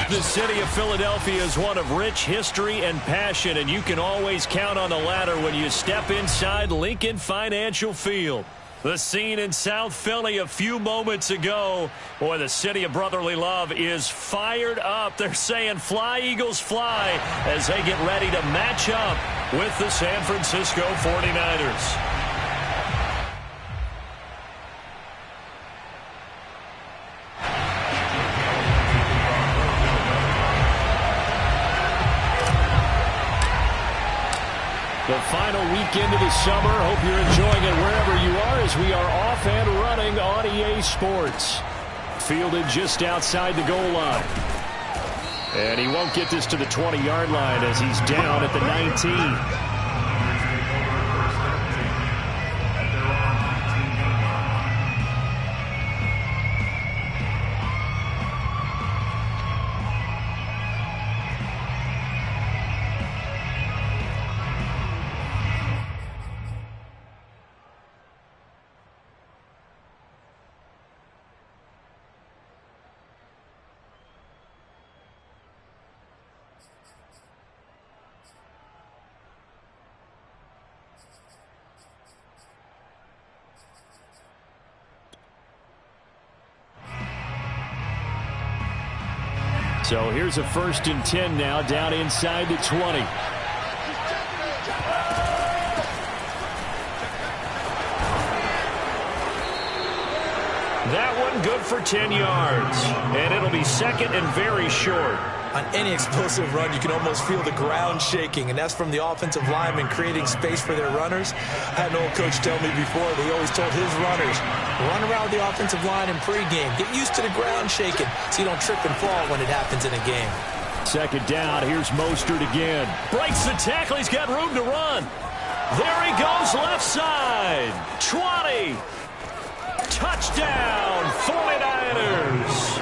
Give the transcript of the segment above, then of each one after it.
The city of Philadelphia is one of rich history and passion, and you can always count on the latter when you step inside Lincoln Financial Field. The scene in South Philly a few moments ago. Boy, the city of brotherly love is fired up. They're saying fly, Eagles, fly, as they get ready to match up with the San Francisco 49ers. The final weekend of the summer. Hope you're enjoying it wherever you are as we are off and running on EA Sports. Fielded just outside the goal line. And he won't get this to the 20-yard line as he's down at the 19. So here's a 1st and 10 now, down inside the 20. That one good for 10 yards. And it'll be 2nd and very short. On any explosive run, you can almost feel the ground shaking, and that's from the offensive linemen creating space for their runners. I had an old coach tell me before, they always told his runners, run around the offensive line in pregame. Get used to the ground shaking so you don't trip and fall when it happens in a game. 2nd down. Here's Mostert again. Breaks the tackle. He's got room to run. There he goes, left side. 20. Touchdown, 49ers.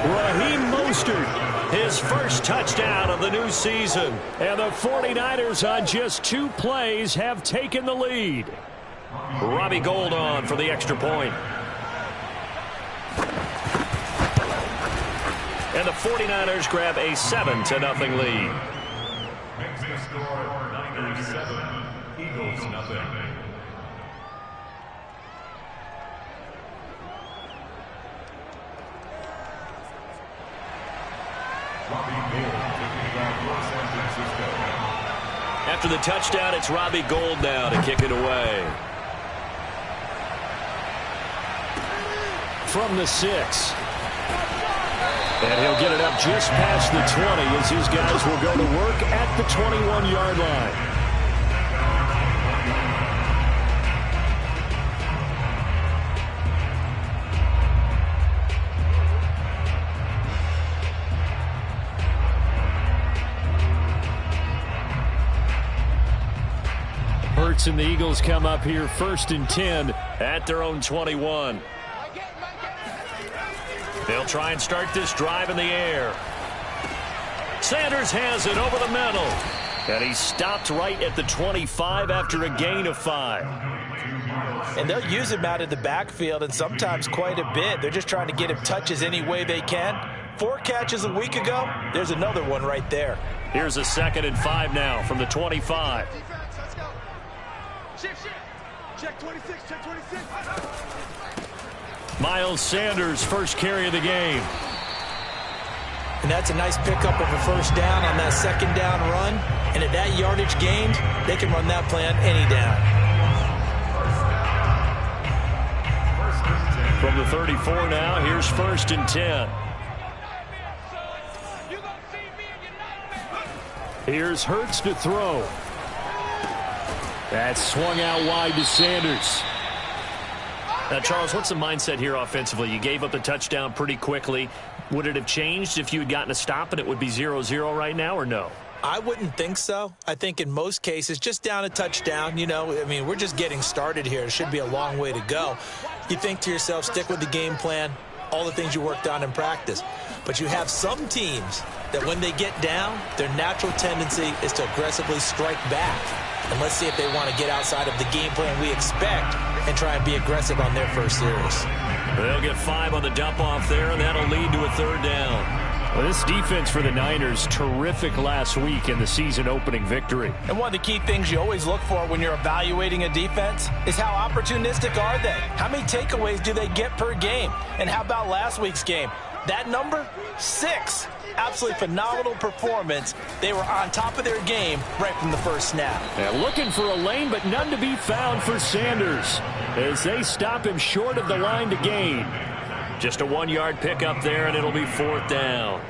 Raheem Mostert, his first touchdown of the new season. And the 49ers on just 2 plays have taken the lead. Robbie Gould on for the extra point. And the 49ers grab a 7-0 lead. Makes the score Niners 7, Eagles 0. After the touchdown, it's Robbie Gould now to kick it away. From the 6. And he'll get it up just past the 20 as his guys will go to work at the 21-yard line. Hurts and the Eagles come up here 1st and 10 at their own 21. They'll try and start this drive in the air. Sanders has it over the middle. And he stopped right at the 25 after a gain of 5. And they'll use him out of the backfield, and sometimes quite a bit. They're just trying to get him touches any way they can. 4 catches a week ago. There's another one right there. Here's a 2nd and 5 now from the 25. Let's go. Shift. Check 26, check 26. Miles Sanders, first carry of the game. And that's a nice pickup of a 1st down on that 2nd down run. And at that yardage gained, they can run that play on any down. From the 34 now, here's 1st and 10. Here's Hurts to throw. That's swung out wide to Sanders. Now, Charles, what's the mindset here offensively? You gave up the touchdown pretty quickly. Would it have changed if you had gotten a stop and it would be 0-0 right now, or no? I wouldn't think so. I think in most cases, just down a touchdown, you know, I mean, we're just getting started here. It should be a long way to go. You think to yourself, stick with the game plan, all the things you worked on in practice. But you have some teams that when they get down, their natural tendency is to aggressively strike back. And let's see if they want to get outside of the game plan we expect and try and be aggressive on their first series. They'll get 5 on the dump off there, and that'll lead to a 3rd down. Well, this defense for the Niners, terrific last week in the season-opening victory. And one of the key things you always look for when you're evaluating a defense is how opportunistic are they? How many takeaways do they get per game? And how about last week's game? That number, 6. Absolutely phenomenal performance. They were on top of their game right from the first snap. And looking for a lane, but none to be found for Sanders as they stop him short of the line to gain. Just a 1-yard pickup there, and it'll be 4th down.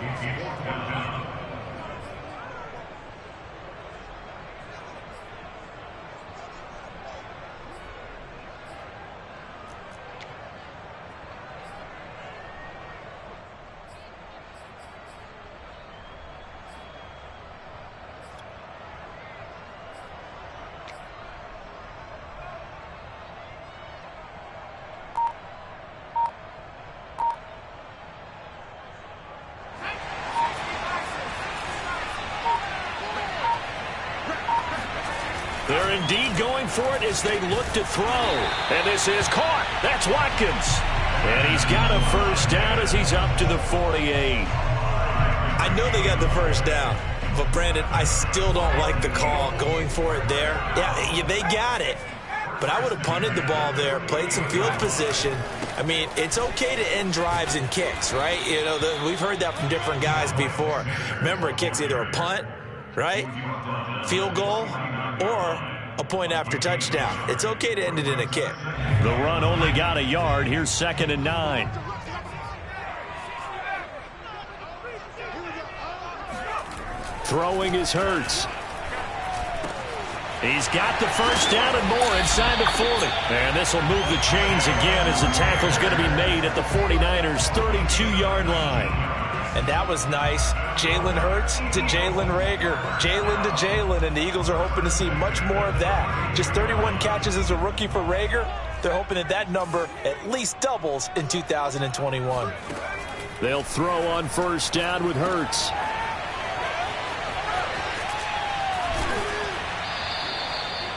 They're indeed going for it as they look to throw. And this is caught. That's Watkins. And he's got a first down as he's up to the 48. I know they got the first down, but Brandon, I still don't like the call going for it there. Yeah, they got it. But I would have punted the ball there, played some field position. I mean, it's okay to end drives and kicks, right? You know, we've heard that from different guys before. Remember, a kick's either a punt, right, field goal, or a point after touchdown. It's okay to end it in a kick. The run only got a yard. Here's 2nd and 9. Throwing is Hurts. He's got the first down and more inside the 40. And this will move the chains again as the tackle's going to be made at the 49ers' 32-yard line. And that was nice. Jalen Hurts to Jalen Reagor. Jalen to Jalen, and the Eagles are hoping to see much more of that. Just 31 catches as a rookie for Reagor. They're hoping that that number at least doubles in 2021. They'll throw on first down with Hurts.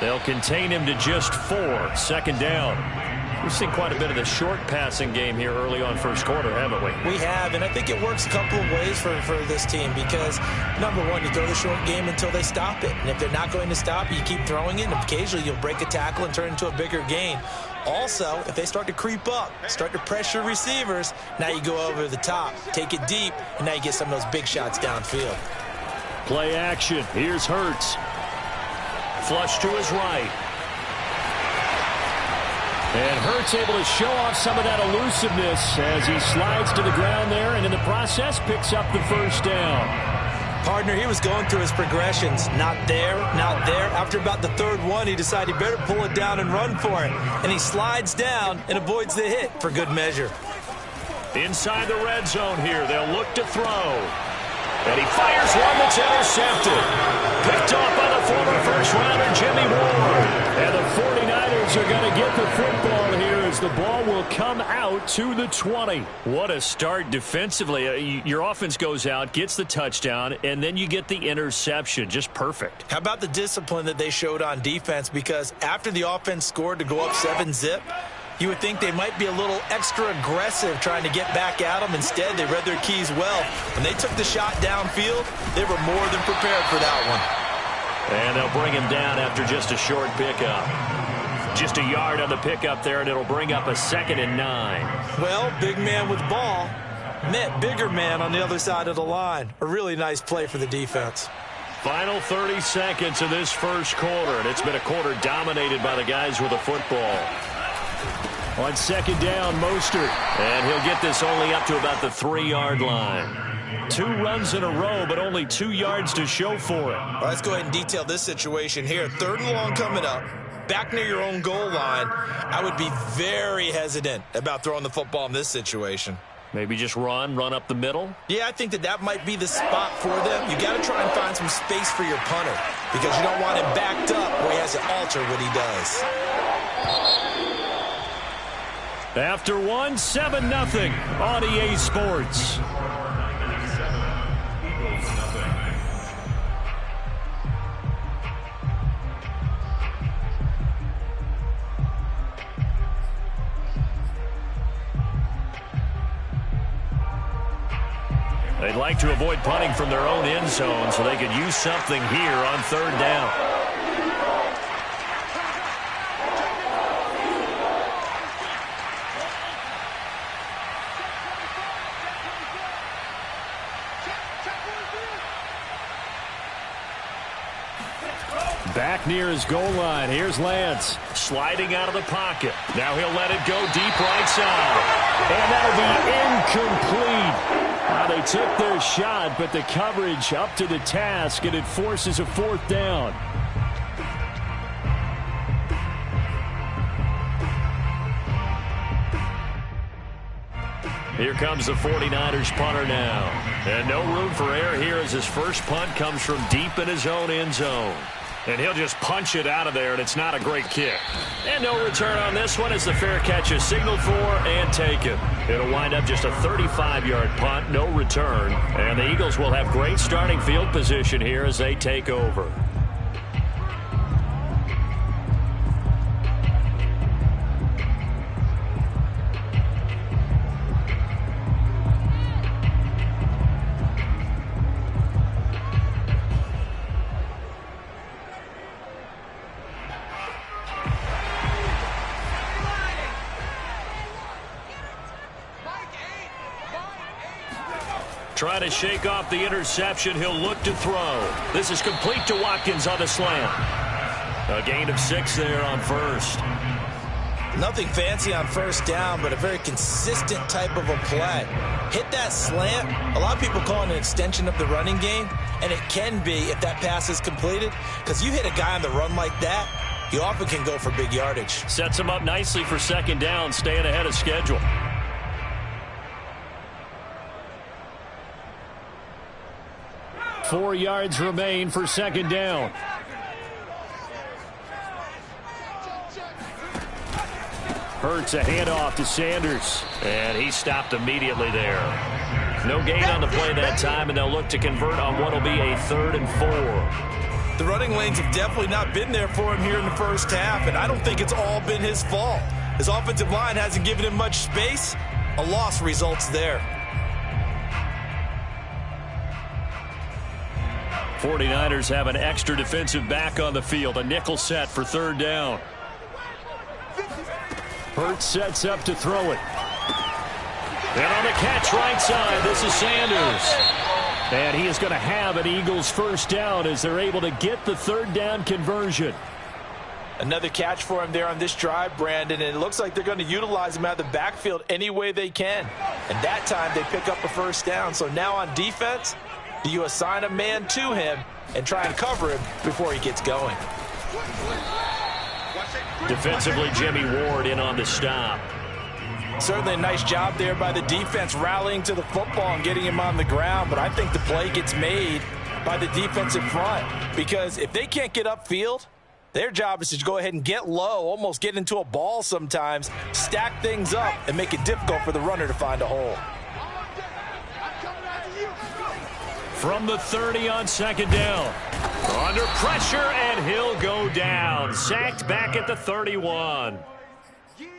They'll contain him to just 4. 2nd down. We've seen quite a bit of the short passing game here early on first quarter, haven't we? We have, and I think it works a couple of ways for this team because, number one, you throw the short game until they stop it. And if they're not going to stop it, you keep throwing it, and occasionally you'll break a tackle and turn it into a bigger gain. Also, if they start to creep up, start to pressure receivers, now you go over the top, take it deep, and now you get some of those big shots downfield. Play action. Here's Hurts. Flush to his right. And Hurts able to show off some of that elusiveness as he slides to the ground there, and in the process picks up the first down. Partner, he was going through his progressions. Not there, not there. After about the 3rd one, he decided he better pull it down and run for it. And he slides down and avoids the hit for good measure. Inside the red zone here, they'll look to throw. And he fires one that's intercepted. Picked off by the former first-rounder Jimmy Ward. And the 49ers are going to get the football here as the ball will come out to the 20. What a start defensively. Your offense goes out, gets the touchdown, and then you get the interception. Just perfect. How about the discipline that they showed on defense? Because after the offense scored to go up 7-zip, you would think they might be a little extra aggressive trying to get back at them. Instead, they read their keys well. When they took the shot downfield, they were more than prepared for that one. And they'll bring him down after just a short pickup. Just a yard on the pickup there, and it'll bring up a 2nd and 9. Well, big man with ball met bigger man on the other side of the line. A really nice play for the defense. Final 30 seconds of this first quarter, and it's been a quarter dominated by the guys with the football. On 2nd down, Mostert. And he'll get this only up to about the 3-yard line. 2 runs in a row, but only 2 yards to show for it. Well, let's go ahead and detail this situation here. 3rd and long coming up. Back near your own goal line. I would be very hesitant about throwing the football in this situation. Maybe just run up the middle? Yeah, I think that might be the spot for them. You got to try and find some space for your punter because you don't want him backed up where he has to alter what he does. After 1, 7-0 on EA Sports. They'd like to avoid punting from their own end zone, so they could use something here on third down. Back near his goal line. Here's Lance. Sliding out of the pocket. Now he'll let it go deep right side. And that'll be incomplete. They took their shot, but the coverage up to the task, and it forces a fourth down. Here comes the 49ers punter now. And no room for error here as his first punt comes from deep in his own end zone. And he'll just punch it out of there, and it's not a great kick. And no return on this one as the fair catch is signaled for and taken. It'll wind up just a 35-yard punt, no return. And the Eagles will have great starting field position here as they take over. Trying to shake off the interception. He'll look to throw. This is complete to Watkins on the slant. A gain of 6 there on first. Nothing fancy on first down, but a very consistent type of a play. Hit that slant. A lot of people call it an extension of the running game, and it can be if that pass is completed, because you hit a guy on the run like that, you often can go for big yardage. Sets him up nicely for second down, staying ahead of schedule. Four yards remain for second down. Hurts a handoff to Sanders. And he stopped immediately there. No gain on the play that time, and they'll look to convert on what will be a 3rd and 4. The running lanes have definitely not been there for him here in the first half, and I don't think it's all been his fault. His offensive line hasn't given him much space. A loss results there. 49ers have an extra defensive back on the field. A nickel set for third down. Hurts sets up to throw it. And on the catch right side, this is Sanders. And he is going to have an Eagles first down as they're able to get the third down conversion. Another catch for him there on this drive, Brandon, and it looks like they're going to utilize him out of the backfield any way they can. And that time they pick up a first down. So now on defense, do you assign a man to him and try and cover him before he gets going? Defensively, Jimmy Ward in on the stop. Certainly a nice job there by the defense rallying to the football and getting him on the ground, but I think the play gets made by the defensive front because if they can't get upfield, their job is to go ahead and get low, almost get into a ball sometimes, stack things up, and make it difficult for the runner to find a hole. From the 30 on second down. Under pressure, and he'll go down. Sacked back at the 31.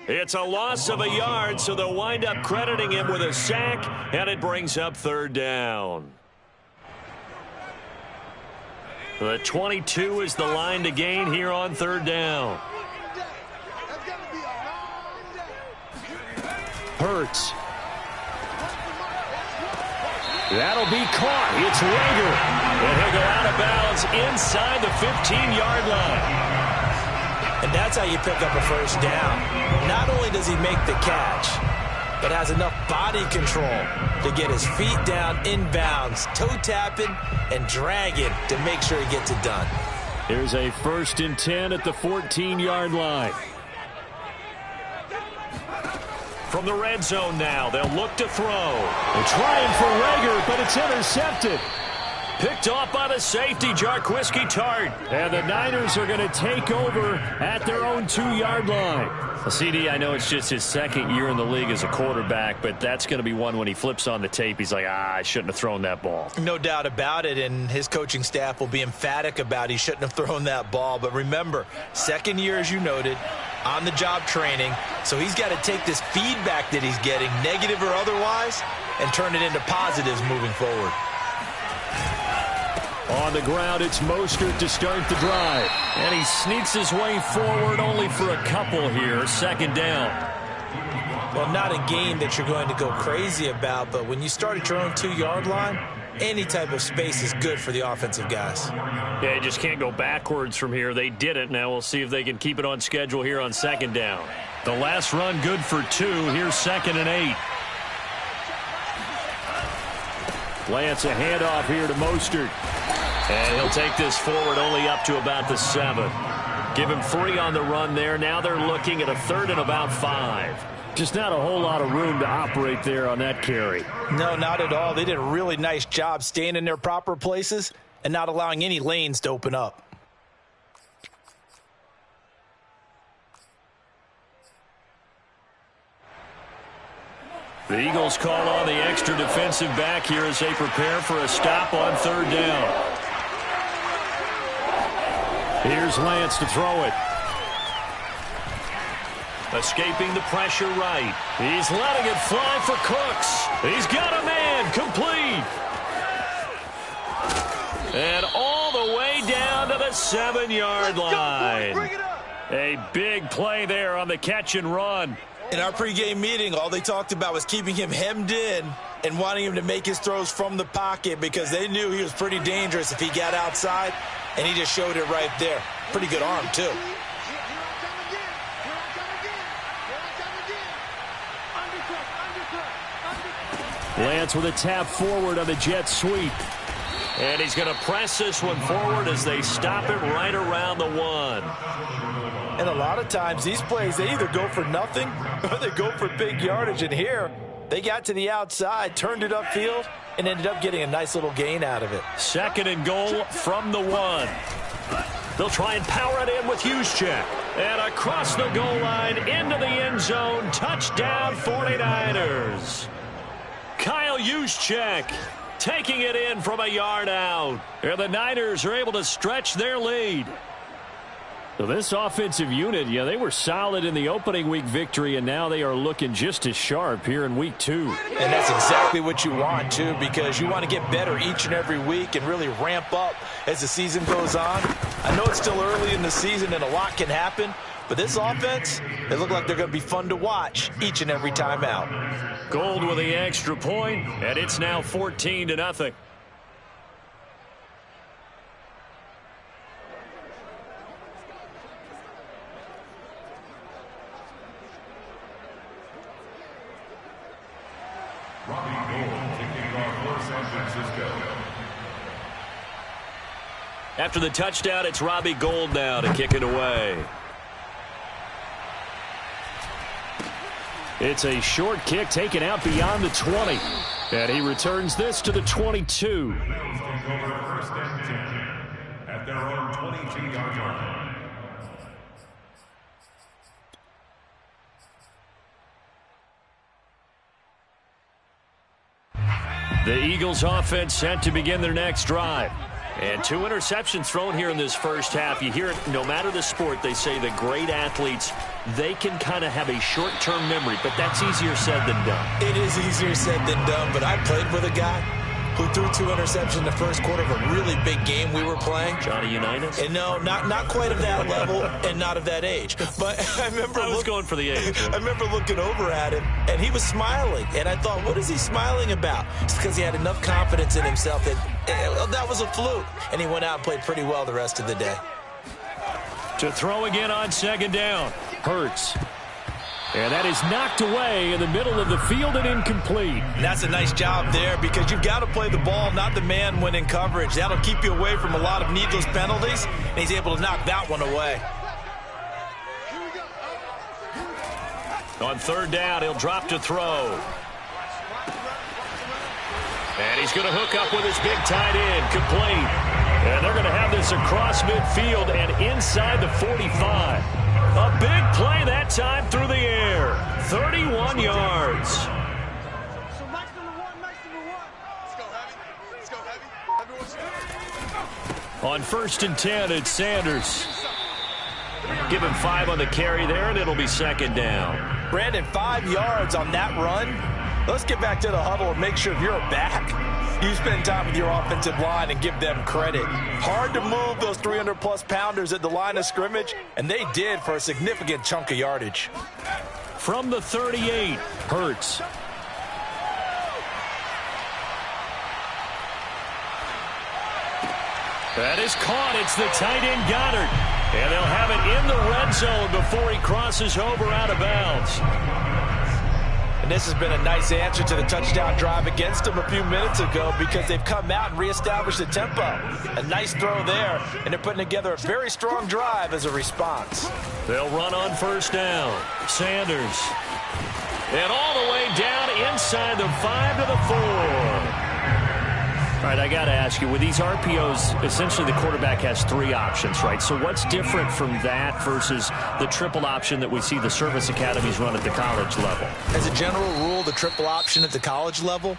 It's a loss of a yard, so they'll wind up crediting him with a sack, and it brings up third down. The 22 is the line to gain here on third down. Hurts. That'll be caught. It's Rager. And he'll go out of bounds inside the 15-yard line. And that's how you pick up a first down. Not only does he make the catch, but has enough body control to get his feet down inbounds, toe tapping and dragging to make sure he gets it done. Here's a 1st and 10 at the 14-yard line. From the red zone now, they'll look to throw. They're trying for Rager, but it's intercepted. Picked off by the safety, Jarquiski Tart. And the Niners are going to take over at their own 2-yard line. Well, CD, I know it's just his second year in the league as a quarterback, but that's going to be one when he flips on the tape, he's like, I shouldn't have thrown that ball. No doubt about it, and his coaching staff will be emphatic about he shouldn't have thrown that ball. But remember, second year, as you noted, on-the-job training, so he's got to take this feedback that he's getting, negative or otherwise, and turn it into positives moving forward. On the ground, it's Mostert to start the drive. And he sneaks his way forward only for a couple here. Second down. Well, not a game that you're going to go crazy about, but when you start at your own 2-yard line, any type of space is good for the offensive guys. Yeah, you just can't go backwards from here. They did it. Now we'll see if they can keep it on schedule here on second down. The last run good for 2. Here's 2nd and 8. Lance, a handoff here to Mostert. And he'll take this forward only up to about the 7. Give him 3 on the run there. Now they're looking at a 3rd and about 5. Just not a whole lot of room to operate there on that carry. No, not at all. They did a really nice job staying in their proper places and not allowing any lanes to open up. The Eagles call on the extra defensive back here as they prepare for a stop on 3rd down. Here's Lance to throw it. Escaping the pressure right. He's letting it fly for Cooks. He's got a man. Complete. And all the way down to the 7-yard line. A big play there on the catch and run. In our pregame meeting, all they talked about was keeping him hemmed in and wanting him to make his throws from the pocket because they knew he was pretty dangerous if he got outside, and he just showed it right there. Pretty good arm, too. Lance with a tap forward on the jet sweep. And he's going to press this one forward as they stop him right around the 1. And a lot of times these plays, they either go for nothing or they go for big yardage. And here, they got to the outside, turned it upfield, and ended up getting a nice little gain out of it. 2nd and goal from the 1. They'll try and power it in with Juszczyk. And across the goal line into the end zone. Touchdown 49ers. Kyle Juszczyk taking it in from a yard out. And the Niners are able to stretch their lead. So this offensive unit, yeah, they were solid in the opening week victory, and now they are looking just as sharp here in week 2. And that's exactly what you want, too, because you want to get better each and every week and really ramp up as the season goes on. I know it's still early in the season and a lot can happen, but this offense, they look like they're going to be fun to watch each and every time out. Gold with the extra point, and it's now 14-0. Robbie Gould kicking off for San Francisco. After the touchdown, it's Robbie Gould now to kick it away. It's a short kick taken out beyond the 20. And he returns this to the 22. Take over 1st and 10 at their own 22-yard line. The Eagles offense set to begin their next drive. And 2 interceptions thrown here in this first half. You hear it, no matter the sport, they say the great athletes, they can kind of have a short-term memory, but that's easier said than done. It is easier said than done, but I played with a guy who threw 2 interceptions in the first quarter of a really big game we were playing. Johnny Unitas? And no, not quite of that level and not of that age. But I was going for the age. I remember looking over at him, and he was smiling. And I thought, what is he smiling about? It's because he had enough confidence in himself that was a fluke. And he went out and played pretty well the rest of the day. To throw again on 2nd down. Hurts. And that is knocked away in the middle of the field and incomplete. And that's a nice job there because you've got to play the ball, not the man when in coverage. That'll keep you away from a lot of needless penalties, and he's able to knock that one away. On 3rd down, he'll drop to throw. And he's going to hook up with his big tight end, complete. And they're going to have this across midfield and inside the 45. A big play that time through the air. 31 yards. So nice number one. Let's go heavy. Let's go heavy. On 1st and 10, it's Sanders. Give him 5 on the carry there, and it'll be 2nd down. Brandon, 5 yards on that run. Let's get back to the huddle and make sure you're back. You spend time with your offensive line and give them credit. Hard to move those 300-plus pounders at the line of scrimmage, and they did for a significant chunk of yardage. From the 38, Hurts. That is caught. It's the tight end Goddard. And they'll have it in the red zone before he crosses over out of bounds. And this has been a nice answer to the touchdown drive against them a few minutes ago because they've come out and reestablished the tempo. A nice throw there, and they're putting together a very strong drive as a response. They'll run on first down. Sanders. And all the way down inside the 5 to the 4. All right, I got to ask you, with these RPOs, essentially the quarterback has 3 options, right? So what's different from that versus the triple option that we see the service academies run at the college level? As a general rule, the triple option at the college level,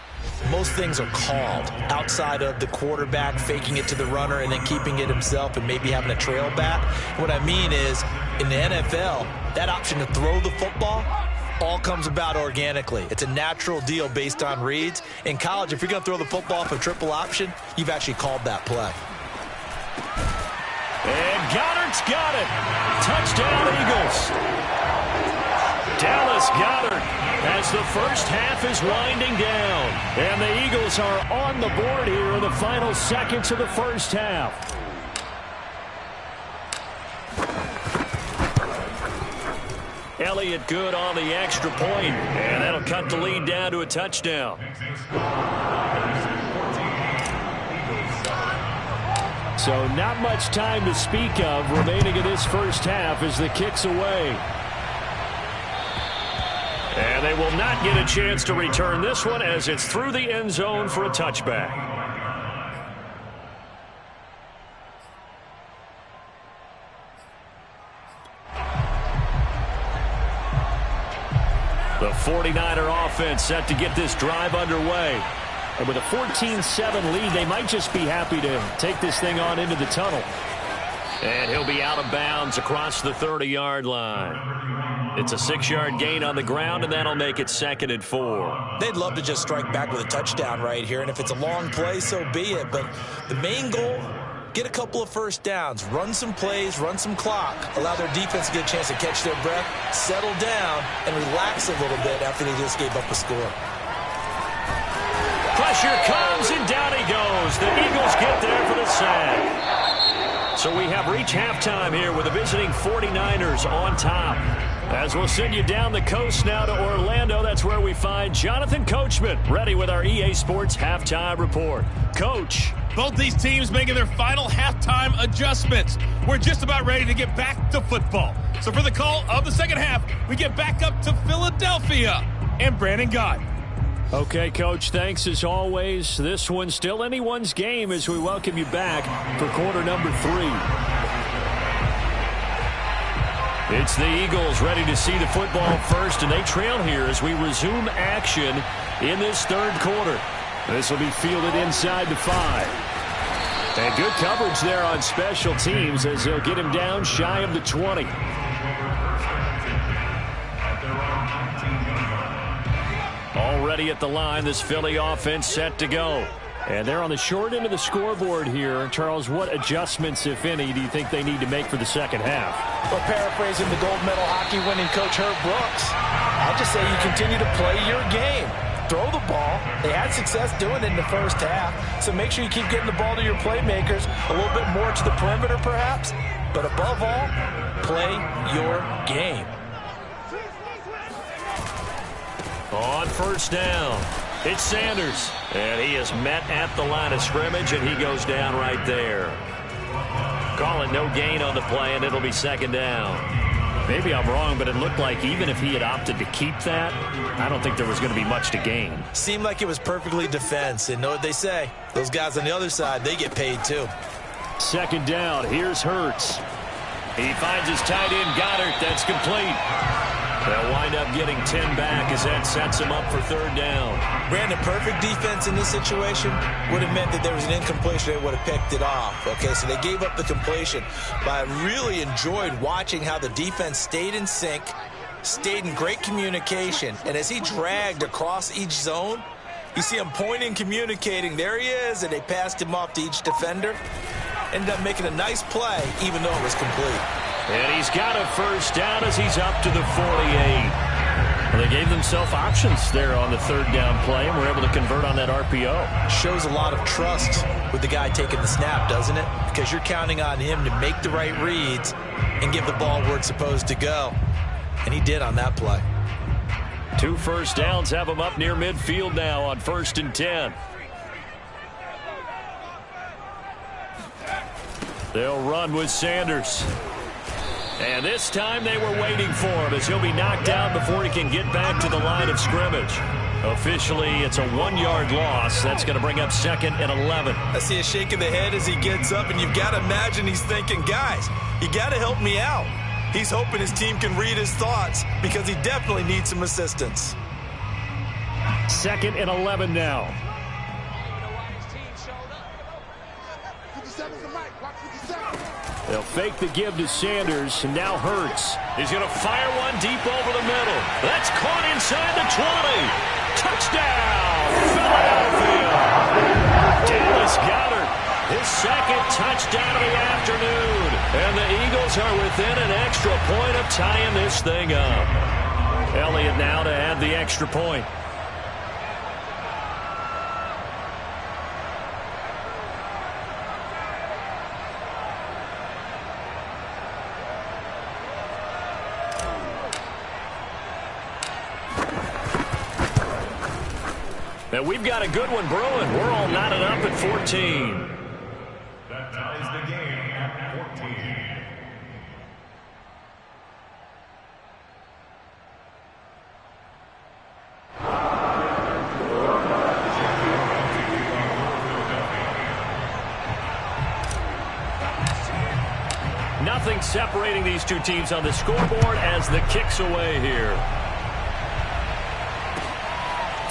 most things are called outside of the quarterback faking it to the runner and then keeping it himself and maybe having a trail back. What I mean is, in the NFL, that option to throw the football all comes about organically. It's a natural deal based on reads. In college, if you're going to throw the football off a triple option, you've actually called that play. And Goddard's got it. Touchdown, Eagles. Dallas Goedert as the first half is winding down. And the Eagles are on the board here in the final seconds of the first half. Elliott good on the extra point, and that'll cut the lead down to a touchdown. So not much time to speak of remaining in this first half as the kick's away. And they will not get a chance to return this one as it's through the end zone for a touchback. The 49er offense set to get this drive underway. And with a 14-7 lead, they might just be happy to take this thing on into the tunnel. And he'll be out of bounds across the 30-yard line. It's a 6-yard gain on the ground, and that'll make it 2nd and 4. They'd love to just strike back with a touchdown right here, and if it's a long play, so be it. But the main goal, get a couple of first downs, run some plays, run some clock, allow their defense to get a chance to catch their breath, settle down, and relax a little bit after they just gave up a score. Pressure comes, and down he goes. The Eagles get there for the sack. So we have reached halftime here with the visiting 49ers on top. As we'll send you down the coast now to Orlando, that's where we find Jonathan Coachman, ready with our EA Sports Halftime Report. Coach. Both these teams making their final halftime adjustments. We're just about ready to get back to football. So for the call of the second half, we get back up to Philadelphia and Brandon Guy. Okay, Coach, thanks as always. This one's still anyone's game as we welcome you back for quarter number 3. It's the Eagles ready to see the football first, and they trail here as we resume action in this third quarter. This will be fielded inside the 5. And good coverage there on special teams as they'll get him down shy of the 20. Already at the line, this Philly offense set to go. And they're on the short end of the scoreboard here. Charles, what adjustments, if any, do you think they need to make for the second half? Well, paraphrasing the gold medal hockey winning coach Herb Brooks, I'll just say you continue to play your game. Throw the ball. They had success doing it in the first half, so make sure you keep getting the ball to your playmakers, a little bit more to the perimeter perhaps, but above all, play your game. On first down, it's Sanders, and he is met at the line of scrimmage, and he goes down right there. Call it no gain on the play, and it'll be 2nd down. Maybe I'm wrong, but it looked like even if he had opted to keep that, I don't think there was going to be much to gain. Seemed like it was perfectly defense, and know what they say. Those guys on the other side, they get paid too. 2nd down, here's Hurts. He finds his tight end, Goddard. That's complete. They'll wind up getting 10 back as that sets him up for 3rd down. Brandon, perfect defense in this situation would have meant that there was an incompletion. They would have picked it off. Okay, so they gave up the completion. But I really enjoyed watching how the defense stayed in sync, stayed in great communication, and as he dragged across each zone, you see him pointing, communicating. There he is, and they passed him off to each defender. Ended up making a nice play, even though it was complete. And he's got a first down as he's up to the 48. Well, they gave themselves options there on the third down play, and were able to convert on that RPO. Shows a lot of trust with the guy taking the snap, doesn't it? Because you're counting on him to make the right reads and give the ball where it's supposed to go. And he did on that play. 2 first downs have him up near midfield now on 1st and 10. They'll run with Sanders. And this time they were waiting for him as he'll be knocked down before he can get back to the line of scrimmage. Officially, it's a 1-yard loss. That's going to bring up 2nd and 11. I see a shake of the head as he gets up, and you've got to imagine he's thinking, guys, you got to help me out. He's hoping his team can read his thoughts because he definitely needs some assistance. 2nd and 11 now. They'll fake the give to Sanders, and now Hurts. He's going to fire one deep over the middle. That's caught inside the 20. Touchdown, Philadelphia. Dallas Goedert, his 2nd touchdown of the afternoon. And the Eagles are within an extra point of tying this thing up. Elliott now to add the extra point. And we've got a good one brewing. We're all knotted up at 14. That ties the game at 14. Nothing separating these two teams on the scoreboard as the kick's away here.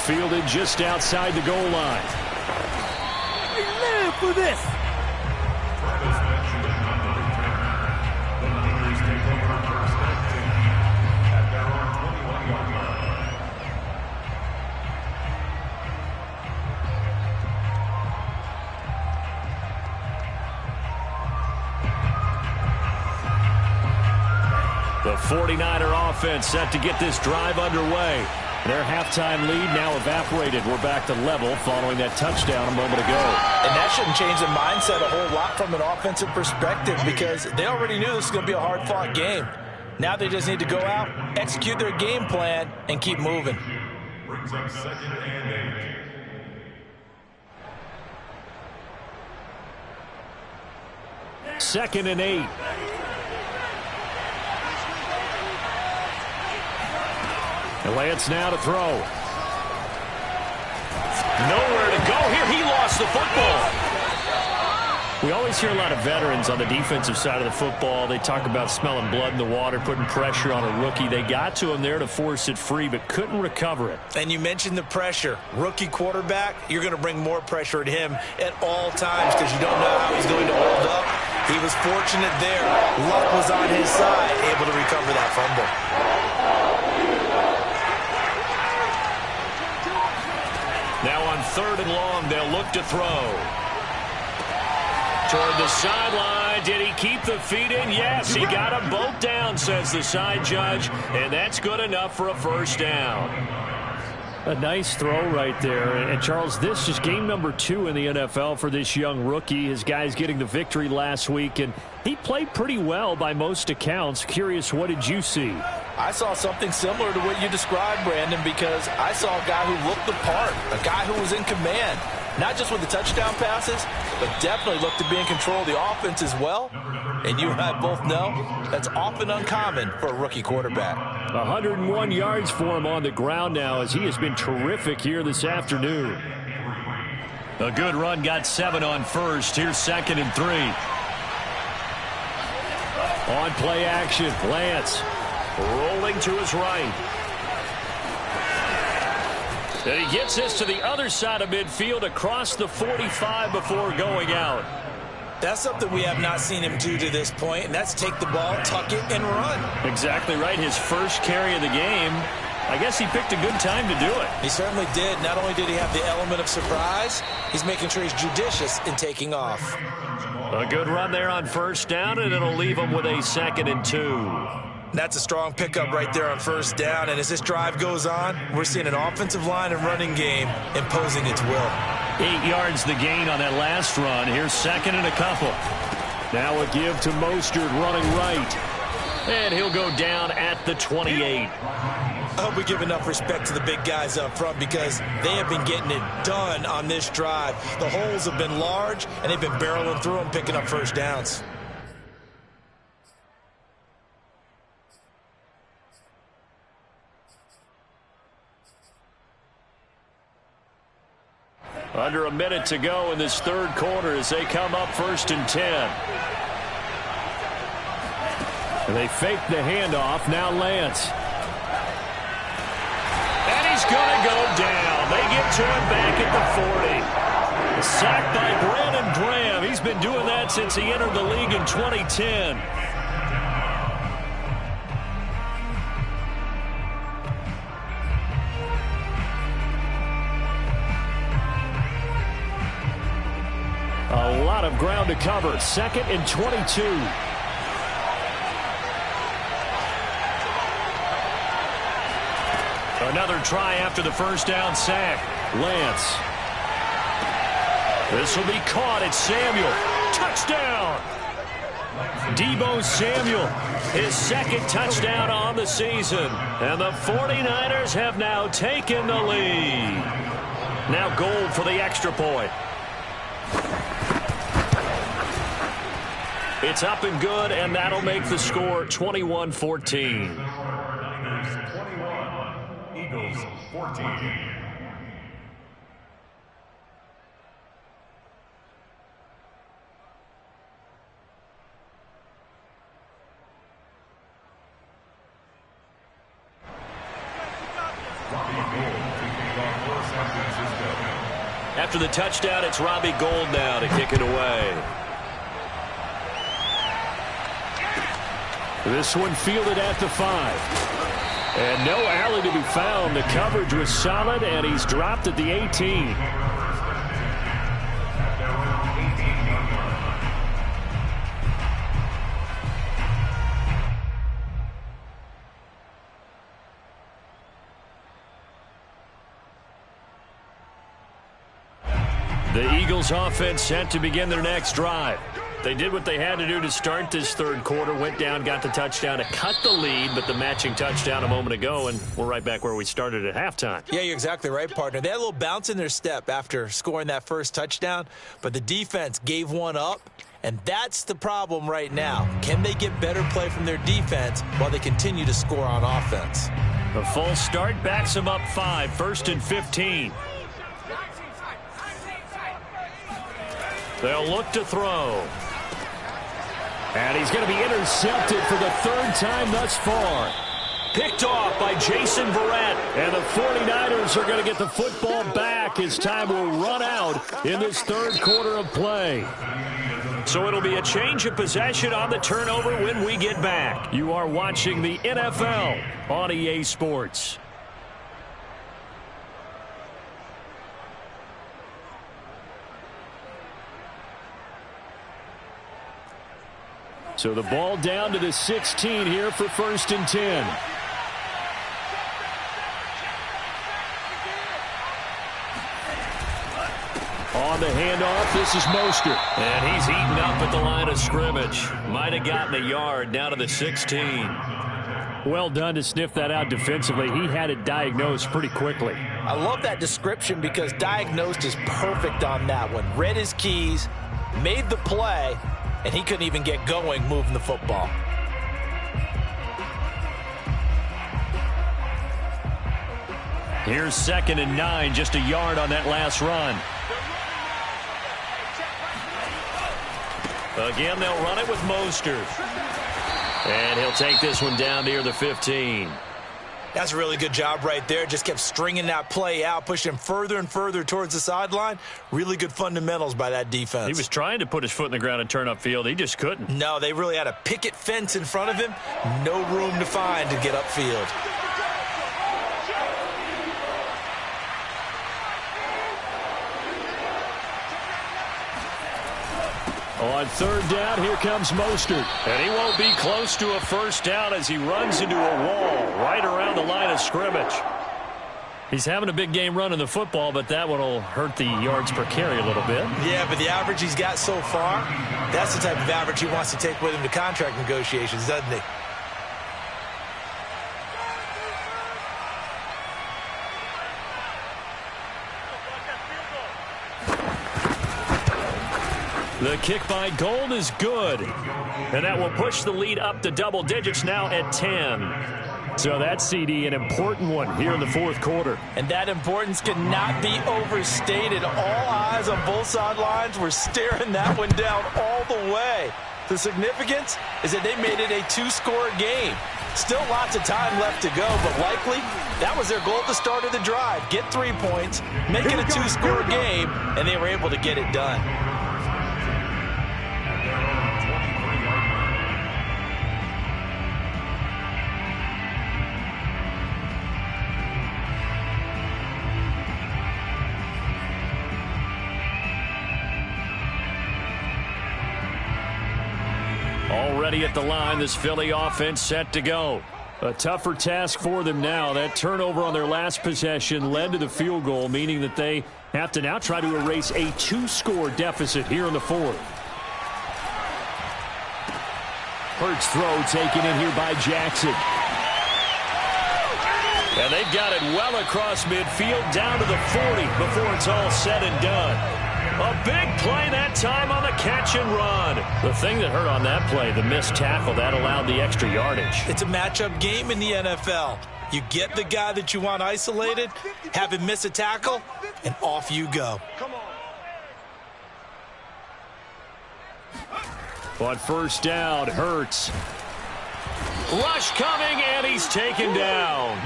Fielded just outside the goal line. We live for this. The Niners take over first and 10 at their own 21-yard line. The 49er offense set to get this drive underway. Their halftime lead now evaporated. We're back to level following that touchdown a moment ago. And that shouldn't change the mindset a whole lot from an offensive perspective because they already knew this was going to be a hard-fought game. Now they just need to go out, execute their game plan, and keep moving. Brings up 2nd and 8. 2nd and 8. And Lance now to throw. Nowhere to go here. He lost the football. We always hear a lot of veterans on the defensive side of the football. They talk about smelling blood in the water, putting pressure on a rookie. They got to him there to force it free, but couldn't recover it. And you mentioned the pressure. Rookie quarterback, you're going to bring more pressure at him at all times because you don't know how he's going to hold up. He was fortunate there. Luck was on his side, able to recover that fumble. Now on 3rd and long, they'll look to throw. Toward the sideline. Did he keep the feet in? Yes, he got them both down, says the side judge. And that's good enough for a first down. A nice throw right there. And Charles, this is game number 2 in the NFL for this young rookie. His guys getting the victory last week. And he played pretty well by most accounts. Curious, what did you see? I saw something similar to what you described, Brandon, because I saw a guy who looked the part, a guy who was in command, not just with the touchdown passes, but definitely looked to be in control of the offense as well. And you and I both know that's often uncommon for a rookie quarterback. 101 yards for him on the ground now as he has been terrific here this afternoon. A good run, got 7 on first. Here's 2nd and 3. On play action, Lance rolling to his right. And he gets this to the other side of midfield across the 45 before going out. That's something we have not seen him do to this point, and that's take the ball, tuck it, and run. Exactly right. His first carry of the game. I guess he picked a good time to do it. He certainly did. Not only did he have the element of surprise, he's making sure he's judicious in taking off. A good run there on first down, and it'll leave him with a 2nd and 2. That's a strong pickup right there on first down, and as this drive goes on, we're seeing an offensive line and running game imposing its will. 8 yards the gain on that last run. Here's 2nd and a couple. Now a give to Mostert running right. And he'll go down at the 28. I hope we give enough respect to the big guys up front because they have been getting it done on this drive. The holes have been large, and they've been barreling through them, picking up first downs. Under a minute to go in this third quarter as they come up 1st and 10. And they fake the handoff. Now Lance. And he's going to go down. They get to him back at the 40. Sacked by Brandon Graham. He's been doing that since he entered the league in 2010. A lot of ground to cover. 2nd and 22. Another try after the first down sack. Lance. This will be caught at Samuel. Touchdown! Deebo Samuel, his 2nd touchdown on the season. And the 49ers have now taken the lead. Now Gold for the extra point. It's up and good, and that'll make the score 21-14. 21, Eagles 14. After the touchdown, it's Robbie Gould now to kick it away. This one fielded at the 5. And no alley to be found. The coverage was solid, and he's dropped at the 18. The Eagles offense set to begin their next drive. They did what they had to do to start this third quarter, went down, got the touchdown to cut the lead, but the matching touchdown a moment ago, and we're right back where we started at halftime. Yeah, you're exactly right, partner. They had a little bounce in their step after scoring that first touchdown, but the defense gave one up, and that's the problem right now. Can they get better play from their defense while they continue to score on offense? The full start backs them up 5, 1st and 15. They'll look to throw. And he's going to be intercepted for the 3rd time thus far. Picked off by Jason Verrett. And the 49ers are going to get the football back as time will run out in this third quarter of play. So it'll be a change of possession on the turnover when we get back. You are watching the NFL on EA Sports. So the ball down to the 16 here for 1st and 10. On the handoff, this is Mostert. And he's eaten up at the line of scrimmage. Might have gotten a yard down to the 16. Well done to sniff that out defensively. He had it diagnosed pretty quickly. I love that description because diagnosed is perfect on that one. Read his keys, made the play, and he couldn't even get going moving the football. Here's 2nd and 9, just a yard on that last run. Again, they'll run it with Mostert. And he'll take this one down near the 15. That's a really good job right there. Just kept stringing that play out, pushing him further and further towards the sideline. Really good fundamentals by that defense. He was trying to put his foot in the ground and turn upfield. He just couldn't. No, they really had a picket fence in front of him. No room to find to get upfield. On third down, here comes Mostert. And he won't be close to a first down as he runs into a wall right around the line of scrimmage. He's having a big game running the football, but that one will hurt the yards per carry a little bit. Yeah, but the average he's got so far, that's the type of average he wants to take with him to contract negotiations, doesn't he? The kick by Gold is good. And that will push the lead up to double digits now at 10. So that CD, an important one here in the fourth quarter. And that importance cannot be overstated. All eyes on both sidelines were staring that one down all the way. The significance is that they made it a two-score game. Still lots of time left to go, but likely that was their goal at the start of the drive. Get 3 points, make it a two-score game, and they were able to get it done. Already at the line, this Philly offense set to go. A tougher task for them now. That turnover on their last possession led to the field goal, meaning that they have to now try to erase a two-score deficit here in the fourth. Hurts throw taken in here by Jackson. And they've got it well across midfield down to the 40 before it's all said and done. A big play that time on the catch and run. The thing that hurt on that play, the missed tackle, that allowed the extra yardage. It's a matchup game in the NFL. You get the guy that you want isolated, have him miss a tackle, and off you go. On first down, Hurts. Rush coming, and he's taken down.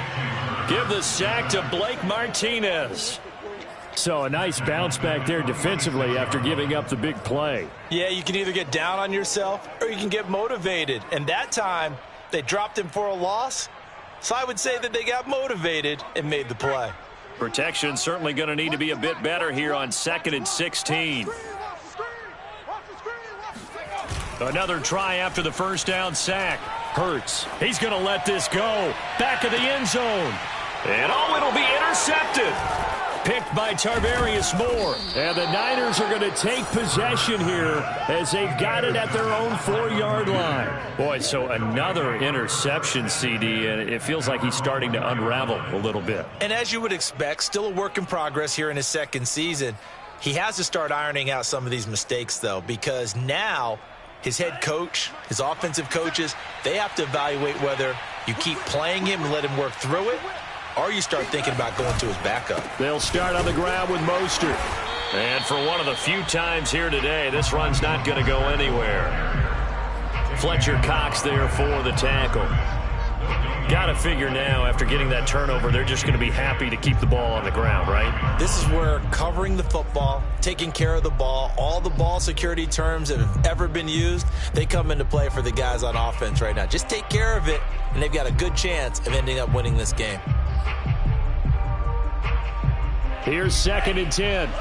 Give the sack to Blake Martinez. So a nice bounce back there defensively after giving up the big play. Yeah, you can either get down on yourself or you can get motivated. And that time, they dropped him for a loss. So I would say that they got motivated and made the play. Protection certainly going to need to be a bit better here on 2nd and 16. Another try after the first down sack. Hurts. He's going to let this go. Back of the end zone. And it'll be intercepted. Picked by Tarvarius Moore. And the Niners are going to take possession here as they've got it at their own 4-yard line. Boy, so another interception, CD, and it feels like he's starting to unravel a little bit. And as you would expect, still a work in progress here in his second season. He has to start ironing out some of these mistakes, though, because now his head coach, his offensive coaches, they have to evaluate whether you keep playing him and let him work through it, or you start thinking about going to his backup. They'll start on the ground with Mostert. And for one of the few times here today, this run's not going to go anywhere. Fletcher Cox there for the tackle. Got to figure now, after getting that turnover, they're just going to be happy to keep the ball on the ground, right? This is where covering the football, taking care of the ball, all the ball security terms that have ever been used, they come into play for the guys on offense right now. Just take care of it, and they've got a good chance of ending up winning this game. Here's 2nd and 10. 50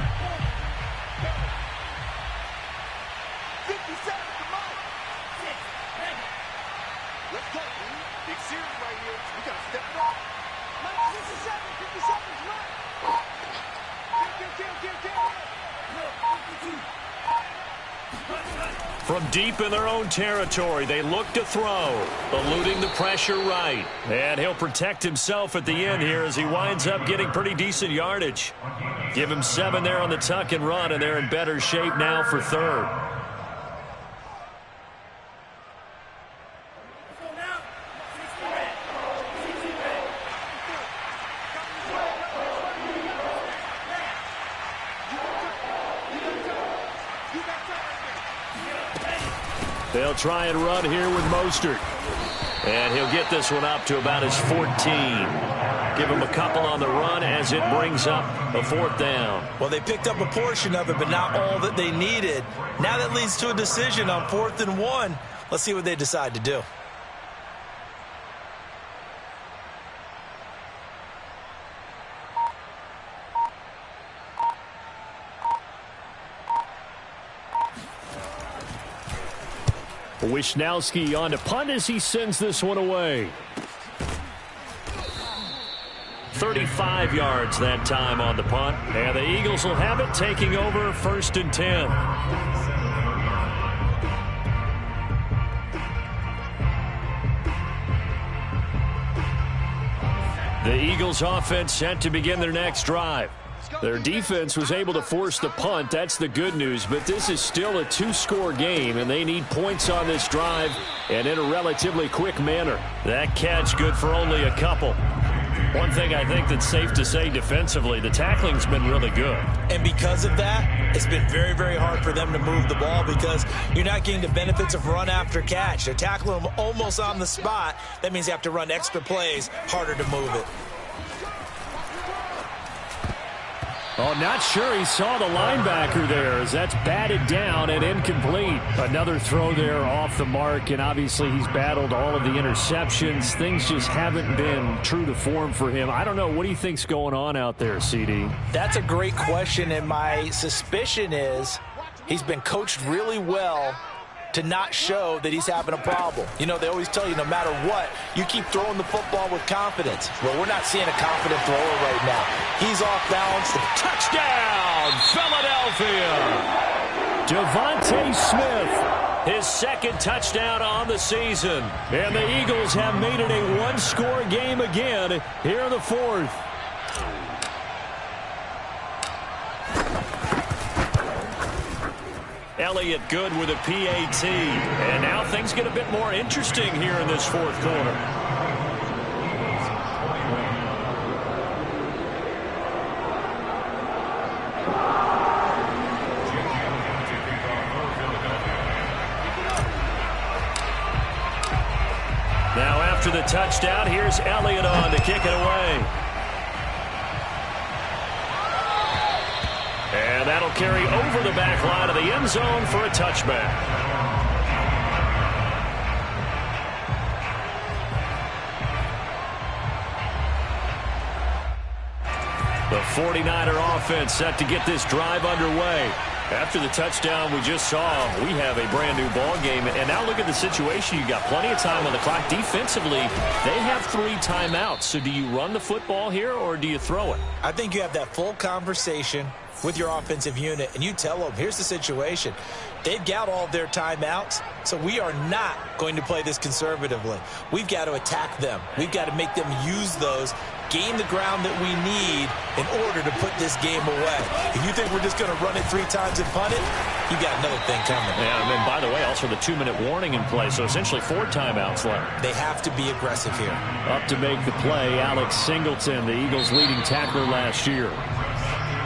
seconds, come on. Let's go. Big series right here. We got to step it up. 50 seconds, From deep in their own territory, they look to throw, eluding the pressure right. And he'll protect himself at the end here as he winds up getting pretty decent yardage. Give him 7 there on the tuck and run, and they're in better shape now for third. They'll try and run here with Mostert. And he'll get this one up to about his 14. Give him a couple on the run as it brings up a 4th down. Well, they picked up a portion of it, but not all that they needed. Now that leads to a decision on 4th and 1. Let's see what they decide to do. Wisnowski on to punt as he sends this one away. 35 yards that time on the punt. And the Eagles will have it, taking over 1st and 10. The Eagles offense set to begin their next drive. Their defense was able to force the punt. That's the good news. But this is still a 2-score game, and they need points on this drive and in a relatively quick manner. That catch good for only a couple. One thing I think that's safe to say defensively, the tackling's been really good. And because of that, it's been very, very hard for them to move the ball because you're not getting the benefits of run after catch. They're tackling them almost on the spot. That means you have to run extra plays, harder to move it. Oh, not sure he saw the linebacker there as that's batted down and incomplete. Another throw there off the mark, and obviously he's battled all of the interceptions. Things just haven't been true to form for him. I don't know. What do you think's going on out there, CD? That's a great question, and my suspicion is he's been coached really well to not show that he's having a problem. You know, they always tell you no matter what, you keep throwing the football with confidence. Well, we're not seeing a confident thrower right now. He's off balance. Touchdown, Philadelphia! Devontae Smith, his 2nd touchdown on the season. And the Eagles have made it a 1-score game again here in the 4th. Elliott good with a PAT. And now things get a bit more interesting here in this 4th quarter. Now after the touchdown, here's Elliott on to kick it away. And that'll carry over the back line of the end zone for a touchback. The 49er offense set to get this drive underway. After the touchdown we just saw, we have a brand new ball game. And now look at the situation. You got plenty of time on the clock. Defensively, they have 3 timeouts. So do you run the football here or do you throw it? I think you have that full conversation with your offensive unit, and you tell them, here's the situation. They've got all of their timeouts, so we are not going to play this conservatively. We've got to attack them. We've got to make them use those, gain the ground that we need in order to put this game away. If you think we're just going to run it 3 times and punt it, you got another thing coming. Yeah, and then, by the way, also the 2-minute warning in play, so essentially 4 timeouts left. They have to be aggressive here. Up to make the play, Alex Singleton, the Eagles' leading tackler last year.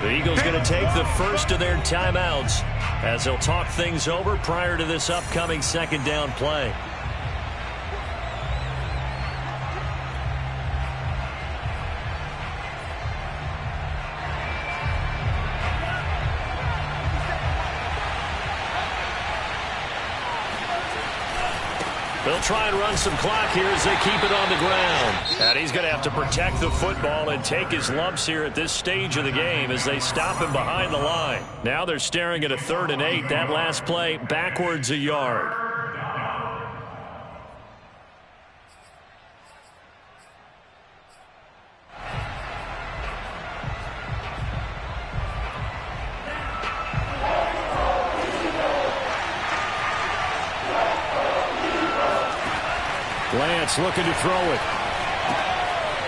The Eagles going to take the first of their timeouts as they'll talk things over prior to this upcoming 2nd down play. They'll try and run some clock here as they keep it on the ground. And he's going to have to protect the football and take his lumps here at this stage of the game as they stop him behind the line. Now they're staring at a 3rd and 8. That last play backwards a yard. Lance looking to throw it.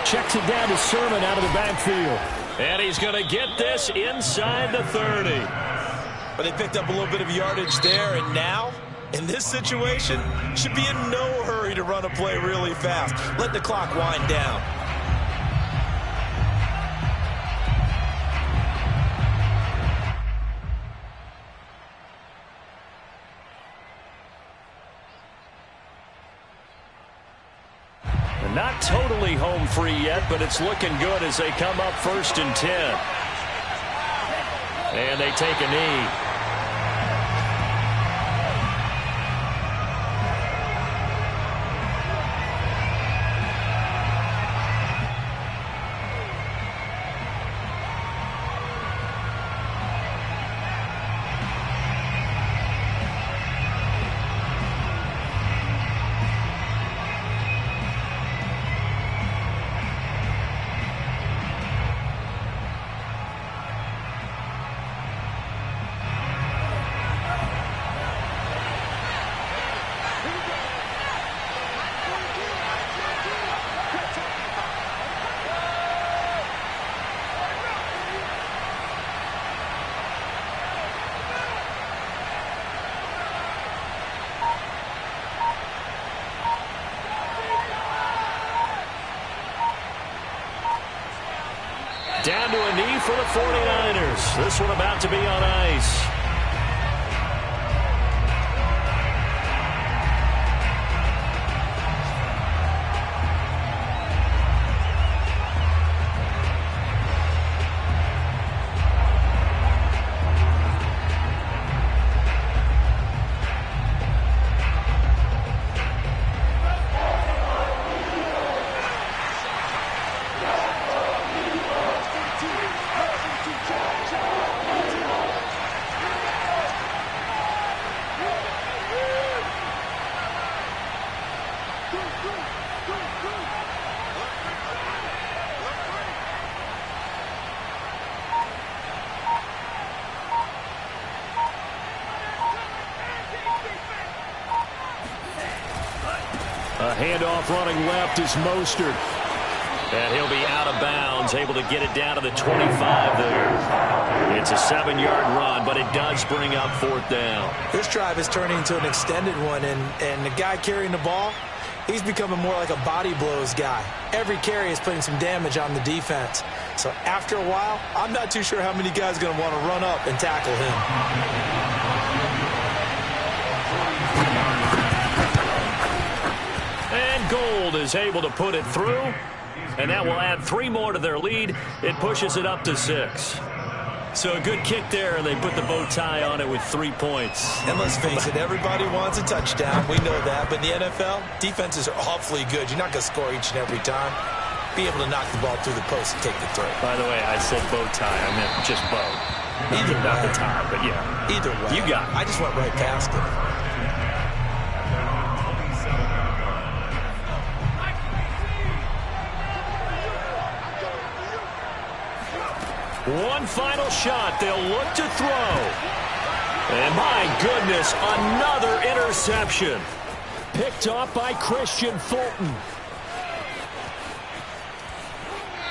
Checks it down to Sermon out of the backfield. And he's going to get this inside the 30. But they picked up a little bit of yardage there, and now, in this situation, should be in no hurry to run a play really fast. Let the clock wind down. Not totally home free yet, but it's looking good as they come up 1st and 10. And they take a knee. Down to a knee for the 49ers. This one about to be on ice. A handoff running left is Mostert. And he'll be out of bounds, able to get it down to the 25 there. It's a 7-yard run, but it does bring up 4th down. This drive is turning into an extended one, and the guy carrying the ball, he's becoming more like a body blows guy. Every carry is putting some damage on the defense. So after a while, I'm not too sure how many guys are going to want to run up and tackle him. And Gould is able to put it through, and that will add 3 more to their lead. It pushes it up to 6. So a good kick there, and they put the bow tie on it with 3 points. And let's face it, everybody wants a touchdown. We know that. But in the NFL, defenses are awfully good. You're not going to score each and every time. Be able to knock the ball through the post and take the throw. By the way, I said bow tie. I meant just bow. Either not way. the tie, but yeah. Either way. You got it. I just went right past it. One final shot. They'll look to throw. And my goodness, another interception. Picked off by Christian Fulton.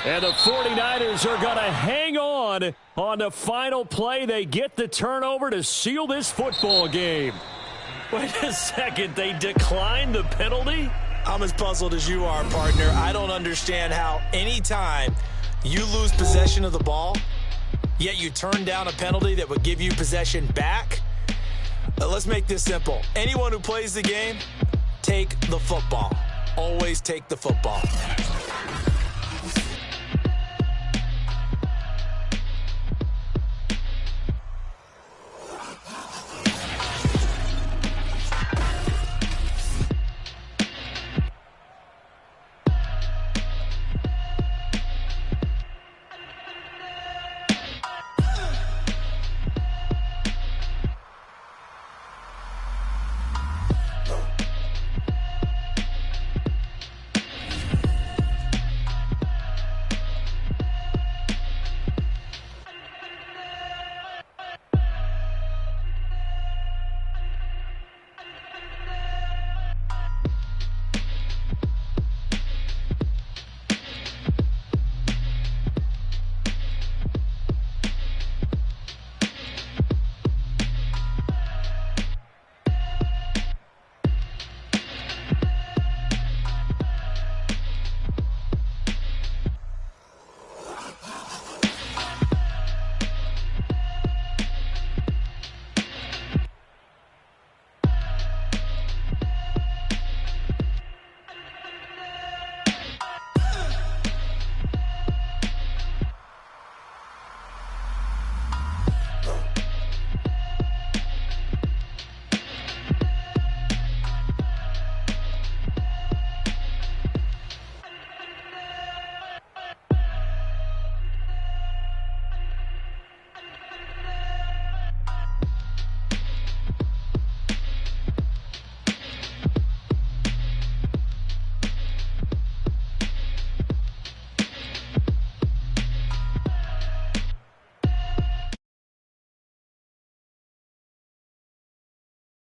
And the 49ers are going to hang on the final play. They get the turnover to seal this football game. Wait a second. They declined the penalty? I'm as puzzled as you are, partner. I don't understand how any time you lose possession of the ball, yet you turn down a penalty that would give you possession back. Let's make this simple. Anyone who plays the game, take the football. Always take the football.